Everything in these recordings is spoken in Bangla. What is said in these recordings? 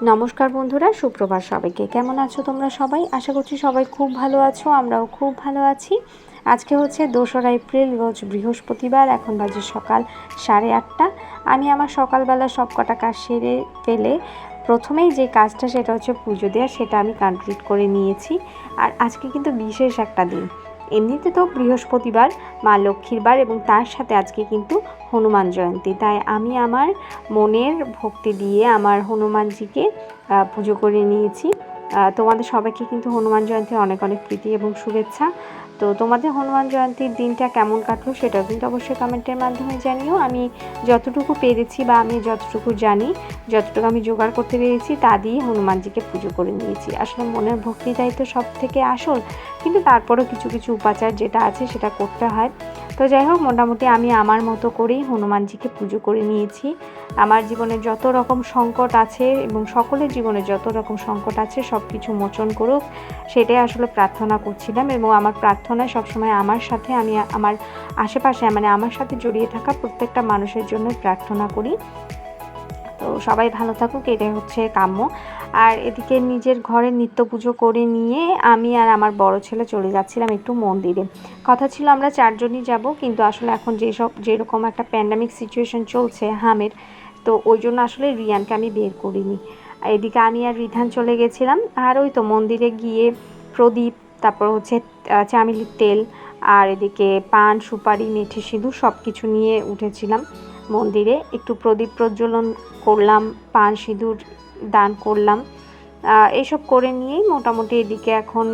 নমস্কার বন্ধুরা, সুপ্রভাত সবাইকে। কেমন আছো তোমরা সবাই? আশা করছি সবাই খুব ভালো আছো, আমরাও খুব ভালো আছি। আজকে হচ্ছে 2রা এপ্রিল, রোজ বৃহস্পতিবার। এখন বাজে সকাল 8:30। আমি আমার সকালবেলা সব কটা কাজ সেরে ফেলে প্রথমেই যে কাজটা সেটা হচ্ছে পুজো দেওয়া, সেটা আমি কমপ্লিট করে নিয়েছি। আর আজকে কিন্তু বিশেষ একটা দিন। এমনিতে তো বৃহস্পতিবার মা লক্ষ্মীর বার, এবং তার সাথে আজকে কিন্তু হনুমান জয়ন্তী। তাই আমি আমার মনের ভক্তি দিয়ে আমার হনুমানজিকে পুজো করে নিয়েছি। তোমাদের সবাইকে কিন্তু হনুমান জয়ন্তীর অনেক অনেক প্রীতি এবং শুভেচ্ছা। তো তোমাদের হনুমান জয়ন্তীর দিনটা কেমন কাটলো সেটাও কিন্তু অবশ্যই কমেন্টের মাধ্যমে জানিও। আমি যতটুকু পেরেছি বা আমি যতটুকু জানি, যতটুকু আমি জোগাড় করতে পেরেছি তা দিয়ে হনুমানজিকে পুজো করে নিয়েছি। আসলে মনের ভক্তিটাই তো সব থেকে আসল, কিন্তু তারপরেও কিছু কিছু উপাচার যেটা আছে সেটা করতে হয়। তো যাই হোক, মোটামুটি আমি আমার মতো করেই হনুমানজিকে পুজো করে নিয়েছি। আমার জীবনে যত রকম সংকট আছে এবং সকলের জীবনে যত রকম সংকট আছে সব কিছু মোচন করুক, সেটাই আসলে প্রার্থনা করছিলাম। এবং আমার প্রার্থনায় সবসময় আমার সাথে, আমি আমার আশেপাশে মানে আমার সাথে জড়িয়ে থাকা প্রত্যেকটা মানুষের জন্য প্রার্থনা করি। তো সবাই ভালো থাকুক, এটাই হচ্ছে কাম্য। আর এদিকে নিজের ঘরে নিত্য পুজো করে নিয়ে আমি আর আমার বড় ছেলে চলে যাচ্ছিলাম একটু মন্দিরে। কথা ছিল আমরা 4জনই যাব, কিন্তু আসলে এখন যেরকম একটা প্যান্ডামিক সিচুয়েশন চলছে হামের, তো ওই জন্য আসলে রিয়ানকে আমি বের করিনি। এদিকে আমি আর রিধান চলে গেছিলাম। আর ওই তো মন্দিরে গিয়ে প্রদীপ, তারপর হচ্ছে চামেলির তেল, আর এদিকে পান, সুপারি, মেথি, সিঁদুর সব কিছু নিয়ে উঠেছিলাম মন্দিরে। একটু প্রদীপ প্রজ্বলন করলাম, পান সিঁদুর দান করলাম। এইসব করে নিয়েই মোটামুটি এদিকে এখন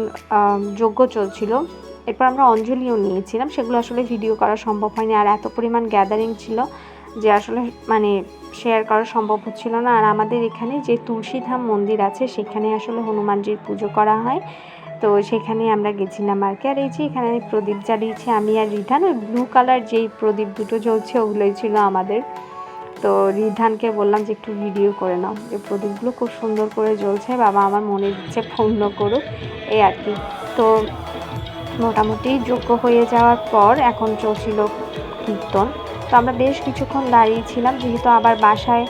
যজ্ঞ চলছিল। এরপর আমরা অঞ্জলিও নিয়েছিলাম, সেগুলো আসলে ভিডিও করা সম্ভব হয়নি। আর এত পরিমাণ গ্যাদারিং ছিল যে আসলে মানে শেয়ার করা সম্ভব হচ্ছিল না। আর আমাদের এখানে যে তুলসীধাম মন্দির আছে সেখানে আসলে হনুমানজির পুজো করা হয়, তো সেখানে আমরা গেছিলাম আর কি। আর এই যে এখানে আমি প্রদীপ জ্বালিয়েছি আমি আর রিধান। ওই ব্লু কালার যেই প্রদীপ দুটো জ্বলছে ওগুলোই ছিল আমাদের। তো রিধানকে বললাম যে একটু ভিডিও করে নাও, এই প্রদীপগুলো খুব সুন্দর করে জ্বলছে, বাবা আমার মনের ইচ্ছে পূর্ণ করুক, এই আর কি। তো মোটামুটি যজ্ঞ হয়ে যাওয়ার পর এখন চলছিল কীর্তন। তো আমরা বেশ কিছুক্ষণ দাঁড়িয়েছিলাম, যেহেতু আবার বাসায়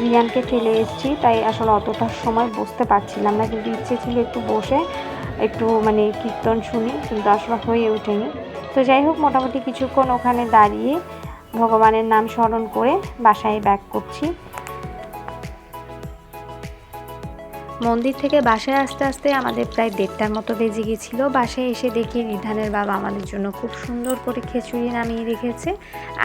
রিয়ানকে ফেলে এসেছি, তাই আসলে অতটা সময় বসতে পারছিলাম না, কিন্তু ইচ্ছে ছিল একটু বসে একটু মানে কীর্তন শুনি, কিন্তু আসলে হয়ে ওঠেনি। তো যাই হোক, মোটামুটি কিছুক্ষণ ওখানে দাঁড়িয়ে ভগবানের নাম স্মরণ করে বাসায় ব্যাক করছি। মন্দির থেকে বাসায় আসতে আসতে আমাদের প্রায় 1:30টার মতো বেজে গিয়েছিল। বাসায় এসে দেখি রিধানের বাবা আমাদের জন্য খুব সুন্দর করে খিচুড়ি নামিয়ে রেখেছে।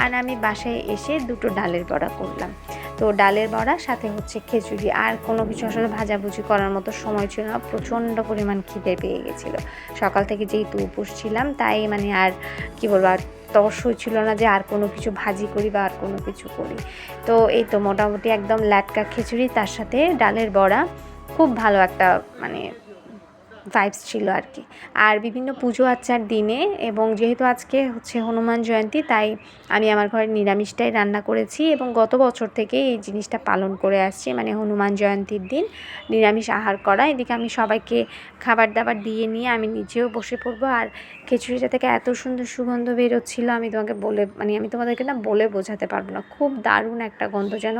আর আমি বাসায় এসে 2টো ডালের বড়া করলাম। তো ডালের বড়া সাথে হচ্ছে খিচুড়ি, আর কোনো কিছু আসলে ভাজাভুজি করার মতো সময় ছিল না, প্রচণ্ড পরিমাণ খিদে পেয়ে গেছিলো। সকাল থেকে যেহেতু উপোস ছিলাম, তাই মানে আর কী বলবো, আর তর্স হচ্ছিল না যে আর কোনো কিছু ভাজি করি বা আর কোনো কিছু করি। তো এই তো মোটামুটি একদম ল্যাটকা খিচুড়ি, তার সাথে ডালের বড়া, খুব ভালো একটা মানে ভাইবস ছিল আর কি। আর বিভিন্ন পুজো আচ্চার দিনে, এবং যেহেতু আজকে হচ্ছে হনুমান জয়ন্তী, তাই আমি আমার ঘরে নিরামিষটাই রান্না করেছি, এবং গত বছর থেকে এই জিনিসটা পালন করে আসছি, মানে হনুমান জয়ন্তীর দিন নিরামিষ আহার করা। এদিকে আমি সবাইকে খাবার দাবার দিয়ে নিয়ে আমি নিজেও বসে পড়বো। আর খিচুড়িটা থেকে এত সুন্দর সুগন্ধ বেরোচ্ছিলো, আমি তোমাদেরকে না বলে বোঝাতে পারবো না। খুব দারুণ একটা গন্ধ, যেন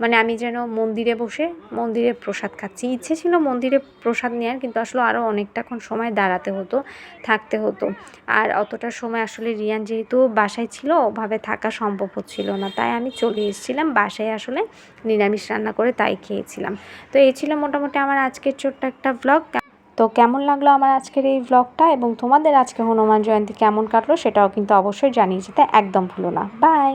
মানে আমি যেন মন্দিরে বসে মন্দিরে প্রসাদ খাচ্ছি। ইচ্ছে ছিল মন্দিরে প্রসাদ নেওয়ার, কিন্তু আসলে আরও অনেকটাক্ষণ সময় দাঁড়াতে হতো, থাকতে হতো। আর অতটা সময় আসলে রিয়ান যেহেতু বাসায় ছিল, ওভাবে থাকা সম্ভব হচ্ছিল না, তাই আমি চলে এসেছিলাম বাসায় আসলে নিরামিষ রান্না করে তাই খেয়েছিলাম। তো এই ছিল মোটামুটি আমার আজকের ছোট্ট একটা ব্লগ। তো কেমন লাগলো আমার আজকের এই ব্লগটা, এবং তোমাদের আজকে হনুমান জয়ন্তী কেমন কাটলো সেটাও কিন্তু অবশ্যই জানিয়ে যেতে একদম ভুলো না। বাই।